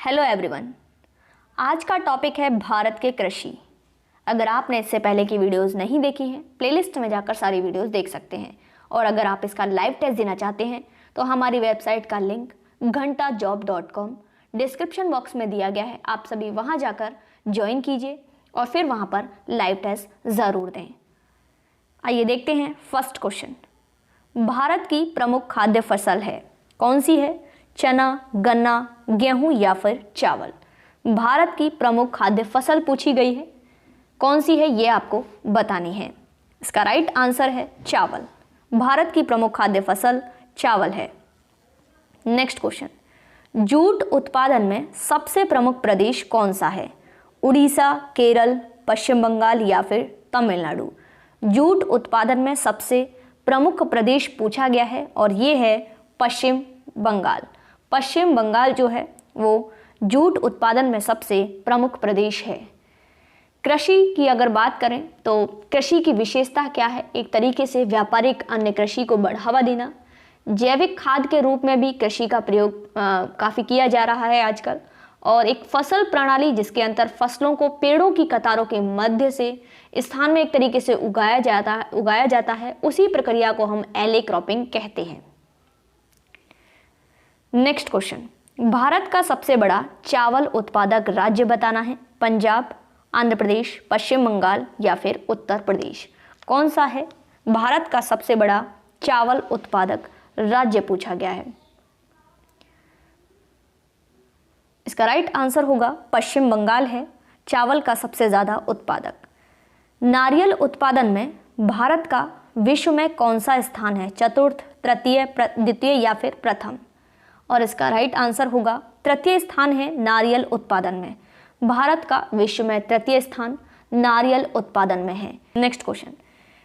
Hello everyone. आज का topic है भारत के कृषि। अगर आपने इससे पहले की वीडियोस नहीं देखी हैं, प्लेलिस्ट में जाकर सारी वीडियोस देख सकते हैं। और अगर आप इसका लाइव टेस्ट देना चाहते हैं तो हमारी वेबसाइट का लिंक घंटाजॉब.com डिस्क्रिप्शन बॉक्स में दिया गया है। आप सभी वहां जाकर ज्वाइन कीजिए और फिर वहां पर लाइव टेस्ट ज़रूर दें। आइए देखते हैं फर्स्ट क्वेश्चन। भारत की प्रमुख खाद्य फसल है कौन सी है? चना, गन्ना, गेहूं या फिर चावल। भारत की प्रमुख खाद्य फसल पूछी गई है, कौन सी है ये आपको बतानी है। इसका राइट आंसर है चावल। भारत की प्रमुख खाद्य फसल चावल है। नेक्स्ट क्वेश्चन, जूट उत्पादन में सबसे प्रमुख प्रदेश कौन सा है? उड़ीसा, केरल, पश्चिम बंगाल या फिर तमिलनाडु। जूट उत्पादन में सबसे प्रमुख प्रदेश पूछा गया है और ये है पश्चिम बंगाल। पश्चिम बंगाल जो है वो जूट उत्पादन में सबसे प्रमुख प्रदेश है। कृषि की अगर बात करें तो कृषि की विशेषता क्या है? एक तरीके से व्यापारिक अन्य कृषि को बढ़ावा देना। जैविक खाद के रूप में भी कृषि का प्रयोग काफ़ी किया जा रहा है आजकल। और एक फसल प्रणाली जिसके अंदर फसलों को पेड़ों की कतारों के मध्य से स्थान में एक तरीके से उगाया जाता है, उसी प्रक्रिया को हम एले क्रॉपिंग कहते हैं। नेक्स्ट क्वेश्चन, भारत का सबसे बड़ा चावल उत्पादक राज्य बताना है। पंजाब, आंध्र प्रदेश, पश्चिम बंगाल या फिर उत्तर प्रदेश। कौन सा है भारत का सबसे बड़ा चावल उत्पादक राज्य पूछा गया है। इसका राइट आंसर होगा पश्चिम बंगाल है चावल का सबसे ज़्यादा उत्पादक। नारियल उत्पादन में भारत का विश्व में कौन सा स्थान है? चतुर्थ, तृतीय, द्वितीय या फिर प्रथम। और इसका राइट आंसर होगा तृतीय स्थान है नारियल उत्पादन में। भारत का विश्व में तृतीय स्थान नारियल उत्पादन में है। नेक्स्ट क्वेश्चन,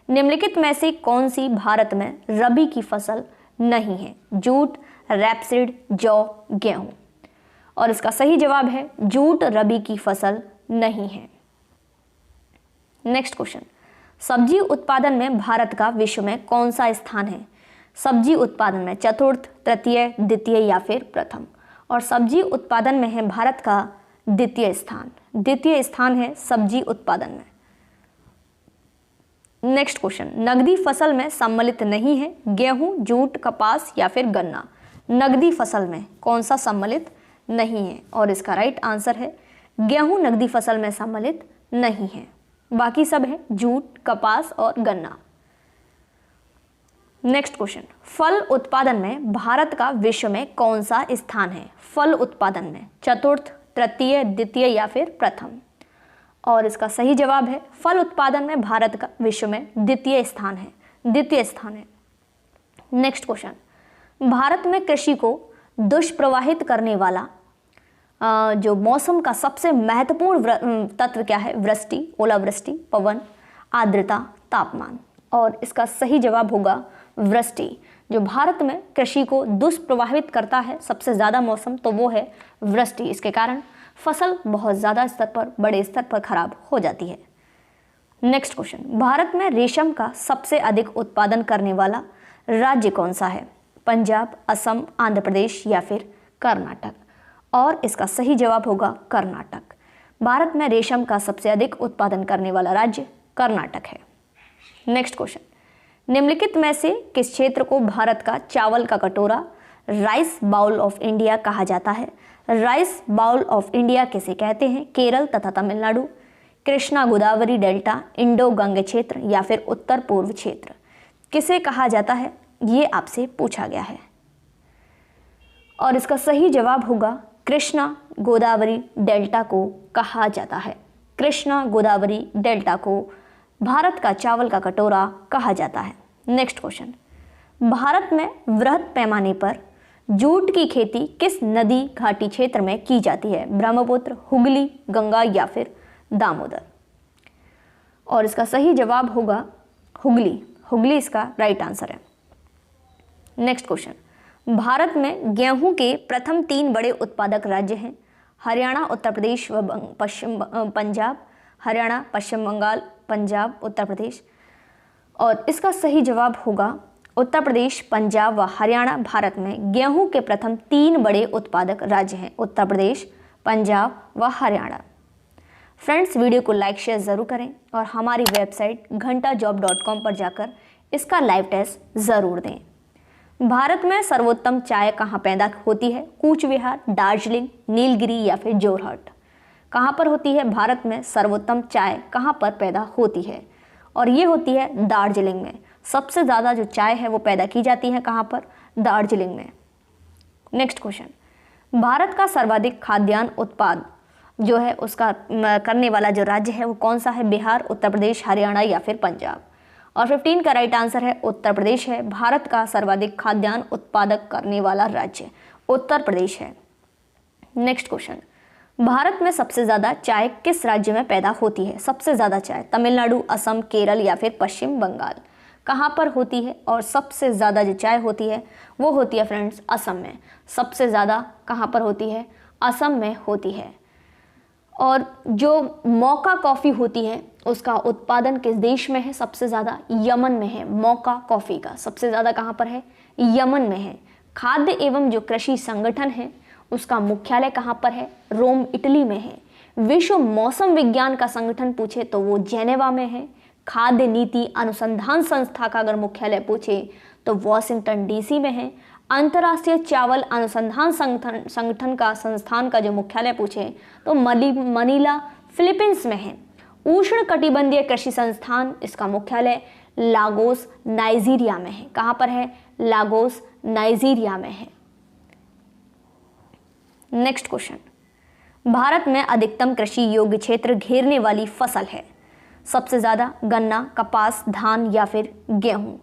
निम्नलिखित में से कौन सी भारत में रबी की फसल नहीं है? जूट, रैपसीड, जौ, गेहूं। और इसका सही जवाब है जूट रबी की फसल नहीं है। नेक्स्ट क्वेश्चन, सब्जी उत्पादन में भारत का विश्व में कौन सा स्थान है? सब्जी उत्पादन में चतुर्थ, तृतीय, द्वितीय या फिर प्रथम। और सब्जी उत्पादन में है भारत का द्वितीय स्थान। द्वितीय स्थान है सब्जी उत्पादन में। नेक्स्ट क्वेश्चन, नगदी फसल में सम्मिलित नहीं है? गेहूं, जूट, कपास या फिर गन्ना। नगदी फसल में कौन सा सम्मिलित नहीं है? और इसका राइट आंसर है गेहूं नगदी फसल में सम्मिलित नहीं है। बाकी सब है जूट, कपास और गन्ना। नेक्स्ट क्वेश्चन, फल उत्पादन में भारत का विश्व में कौन सा स्थान है? फल उत्पादन में चतुर्थ, तृतीय, द्वितीय या फिर प्रथम। और इसका सही जवाब है फल उत्पादन में भारत का विश्व में द्वितीय स्थान है। द्वितीय स्थान है। नेक्स्ट क्वेश्चन, भारत में कृषि को दुष्प्रभावित करने वाला जो मौसम का सबसे महत्वपूर्ण तत्व क्या है? वृष्टि, ओलावृष्टि, पवन, आर्द्रता, तापमान। और इसका सही जवाब होगा वृष्टि। जो भारत में कृषि को दुष्प्रभावित करता है सबसे ज़्यादा मौसम, तो वो है वृष्टि। इसके कारण फसल बहुत ज़्यादा स्तर पर, बड़े स्तर पर खराब हो जाती है। नेक्स्ट क्वेश्चन, भारत में रेशम का सबसे अधिक उत्पादन करने वाला राज्य कौन सा है? पंजाब, असम, आंध्र प्रदेश या फिर कर्नाटक। और इसका सही जवाब होगा कर्नाटक। भारत में रेशम का सबसे अधिक उत्पादन करने वाला राज्य कर्नाटक है। नेक्स्ट क्वेश्चन, निम्नलिखित में से किस क्षेत्र को भारत का चावल का कटोरा, राइस बाउल ऑफ इंडिया कहा जाता है? राइस बाउल ऑफ इंडिया किसे कहते हैं? केरल तथा तमिलनाडु, कृष्णा गोदावरी डेल्टा, इंडो गंगे क्षेत्र या फिर उत्तर पूर्व क्षेत्र। किसे कहा जाता है ये आपसे पूछा गया है। और इसका सही जवाब होगा कृष्णा गोदावरी डेल्टा को कहा जाता है। कृष्णा गोदावरी डेल्टा को भारत का चावल का कटोरा कहा जाता है। नेक्स्ट क्वेश्चन, भारत में वृहद पैमाने पर जूट की खेती किस नदी घाटी क्षेत्र में की जाती है? ब्रह्मपुत्र, हुगली, गंगा या फिर दामोदर। और इसका सही जवाब होगा हुगली। हुगली इसका राइट आंसर है। नेक्स्ट क्वेश्चन, भारत में गेहूं के प्रथम 3 बड़े उत्पादक राज्य हैं। हरियाणा, उत्तर प्रदेश व पंजाब। हरियाणा, पश्चिम बंगाल, पंजाब, उत्तर प्रदेश। और इसका सही जवाब होगा उत्तर प्रदेश, पंजाब व हरियाणा भारत में गेहूं के प्रथम 3 बड़े उत्पादक राज्य हैं। उत्तर प्रदेश, पंजाब व हरियाणा। फ्रेंड्स, वीडियो को लाइक शेयर ज़रूर करें और हमारी वेबसाइट घंटाजॉब.com पर जाकर इसका लाइव टेस्ट ज़रूर दें। भारत में सर्वोत्तम चाय कहाँ पैदा होती है? कूच बिहार, दार्जिलिंग, नीलगिरी या फिर जोरहट। कहाँ पर होती है भारत में सर्वोत्तम चाय कहाँ पर पैदा होती है? और ये होती है दार्जिलिंग में। सबसे ज़्यादा जो चाय है वो पैदा की जाती है कहाँ पर? दार्जिलिंग में। नेक्स्ट क्वेश्चन, भारत का सर्वाधिक खाद्यान्न उत्पाद जो है उसका करने वाला जो राज्य है वो कौन सा है? बिहार, उत्तर प्रदेश, हरियाणा या फिर पंजाब। और 15 का राइट आंसर है उत्तर प्रदेश है। भारत का सर्वाधिक खाद्यान्न उत्पादक करने वाला राज्य उत्तर प्रदेश है। नेक्स्ट क्वेश्चन, भारत में सबसे ज़्यादा चाय किस राज्य में पैदा होती है? सबसे ज़्यादा चाय तमिलनाडु, असम, केरल या फिर पश्चिम बंगाल। कहाँ पर होती है? और सबसे ज़्यादा जो चाय होती है वो होती है फ्रेंड्स असम में। सबसे ज़्यादा कहाँ पर होती है? असम में होती है। और जो मौका कॉफ़ी होती है उसका उत्पादन किस देश में है? सबसे ज़्यादा यमन में है। मौका कॉफ़ी का सबसे ज़्यादा कहाँ पर है? यमन में है। खाद्य एवं जो कृषि संगठन है उसका मुख्यालय कहाँ पर है? रोम, इटली में है। विश्व मौसम विज्ञान का संगठन पूछे तो वो जेनेवा में है। खाद्य नीति अनुसंधान संस्था का अगर मुख्यालय पूछे तो वॉशिंगटन डीसी में है। अंतर्राष्ट्रीय चावल अनुसंधान संगठन का संस्थान का जो मुख्यालय पूछे तो मनीला, फिलीपींस में है। उष्ण कटिबंधीय कृषि संस्थान इसका मुख्यालय लागोस, नाइजीरिया में है। कहाँ पर है? लागोस, नाइजीरिया में है। नेक्स्ट क्वेश्चन, भारत में अधिकतम कृषि योग्य क्षेत्र घेरने वाली फसल है? सबसे ज़्यादा गन्ना, कपास, धान या फिर गेहूं।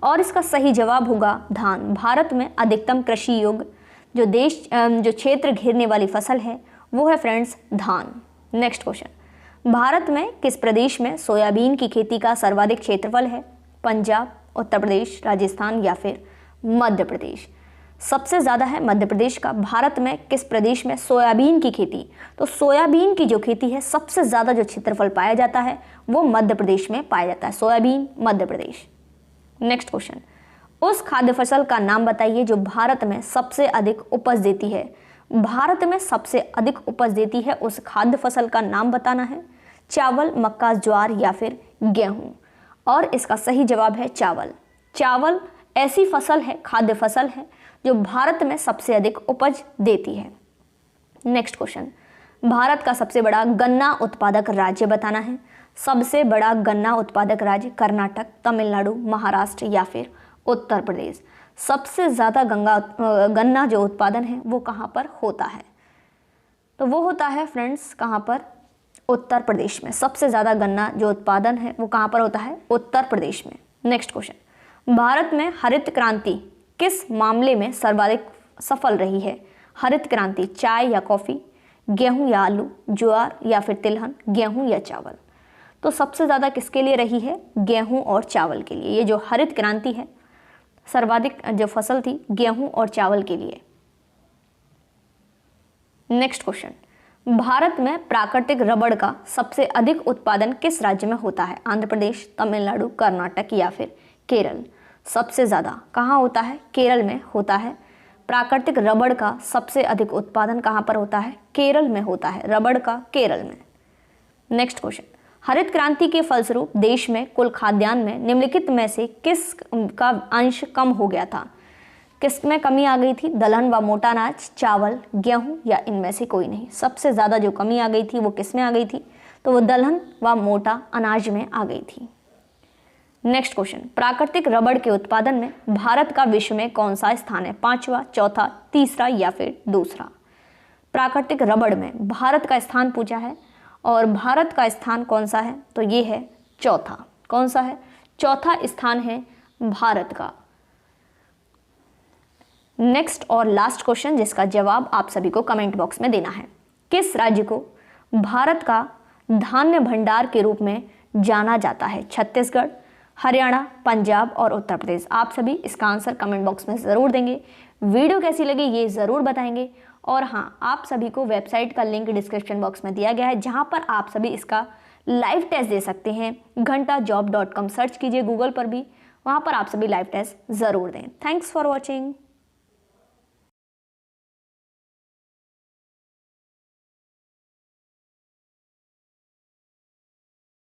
और इसका सही जवाब होगा धान। भारत में अधिकतम कृषि योग्य जो क्षेत्र घेरने वाली फसल है वो है फ्रेंड्स धान। नेक्स्ट क्वेश्चन, भारत में किस प्रदेश में सोयाबीन की खेती का सर्वाधिक क्षेत्रफल है? पंजाब, उत्तर प्रदेश, राजस्थान या फिर मध्य प्रदेश। सबसे ज़्यादा है मध्य प्रदेश का। भारत में किस प्रदेश में सोयाबीन की खेती? तो सोयाबीन की जो खेती है सबसे ज़्यादा जो क्षेत्रफल पाया जाता है वो मध्य प्रदेश में पाया जाता है। Soybean, Madhya Pradesh. Next question, उस खाद्य फसल का नाम बताइए जो भारत में सबसे अधिक उपज देती है। भारत में सबसे अधिक उपज देती है उस खाद्य फसल का नाम बताना है। चावल, मक्का, ज्वार या फिर गेहूं। और इसका सही जवाब है चावल। चावल ऐसी फसल है, खाद्य फसल है जो भारत में सबसे अधिक उपज देती है। नेक्स्ट क्वेश्चन, भारत का सबसे बड़ा गन्ना उत्पादक राज्य बताना है। सबसे बड़ा गन्ना उत्पादक राज्य कर्नाटक, तमिलनाडु, महाराष्ट्र या फिर उत्तर प्रदेश। सबसे ज़्यादा गन्ना जो उत्पादन है वो कहाँ पर होता है? तो वो होता है फ्रेंड्स कहाँ पर? उत्तर प्रदेश में। सबसे ज़्यादा गन्ना जो उत्पादन है वो कहाँ पर होता है? उत्तर प्रदेश में। नेक्स्ट क्वेश्चन, भारत में हरित क्रांति किस मामले में सर्वाधिक सफल रही है? हरित क्रांति चाय या कॉफ़ी, गेहूं या आलू, ज्वार या फिर तिलहन, गेहूं या चावल। तो सबसे ज़्यादा किसके लिए रही है? गेहूं और चावल के लिए। ये जो हरित क्रांति है सर्वाधिक जो फसल थी गेहूं और चावल के लिए। नेक्स्ट क्वेश्चन, भारत में प्राकृतिक रबड़ का सबसे अधिक उत्पादन किस राज्य में होता है? आंध्र प्रदेश, तमिलनाडु, कर्नाटक या फिर केरल। सबसे ज़्यादा कहाँ होता है? केरल में होता है। प्राकृतिक रबड़ का सबसे अधिक उत्पादन कहाँ पर होता है? केरल में होता है, रबड़ का केरल में। नेक्स्ट क्वेश्चन, हरित क्रांति के फलस्वरूप देश में कुल खाद्यान्न में निम्नलिखित में से किस का अंश कम हो गया था? किस में कमी आ गई थी? दलहन व मोटा अनाज, चावल, गेहूं या इनमें से कोई नहीं। सबसे ज़्यादा जो कमी आ गई थी वो किस में आ गई थी? तो वो दलहन व मोटा अनाज में आ गई थी। नेक्स्ट क्वेश्चन, प्राकृतिक रबड़ के उत्पादन में भारत का विश्व में कौन सा स्थान है? 5वां, चौथा, तीसरा या फिर दूसरा। प्राकृतिक रबड़ में भारत का स्थान पूछा है और भारत का स्थान कौन सा है? तो ये है चौथा। कौन सा है? चौथा स्थान है भारत का। नेक्स्ट और लास्ट क्वेश्चन जिसका जवाब आप सभी को कमेंट बॉक्स में देना है। किस राज्य को भारत का धान्य भंडार के रूप में जाना जाता है? छत्तीसगढ़, हरियाणा, पंजाब और उत्तर प्रदेश। आप सभी इसका आंसर कमेंट बॉक्स में ज़रूर देंगे। वीडियो कैसी लगी ये ज़रूर बताएंगे। और हाँ, आप सभी को वेबसाइट का लिंक डिस्क्रिप्शन बॉक्स में दिया गया है जहाँ पर आप सभी इसका लाइव टेस्ट दे सकते हैं। घंटाजॉब.com सर्च कीजिए गूगल पर भी, वहाँ पर आप सभी लाइव टेस्ट ज़रूर दें। Thanks for watching.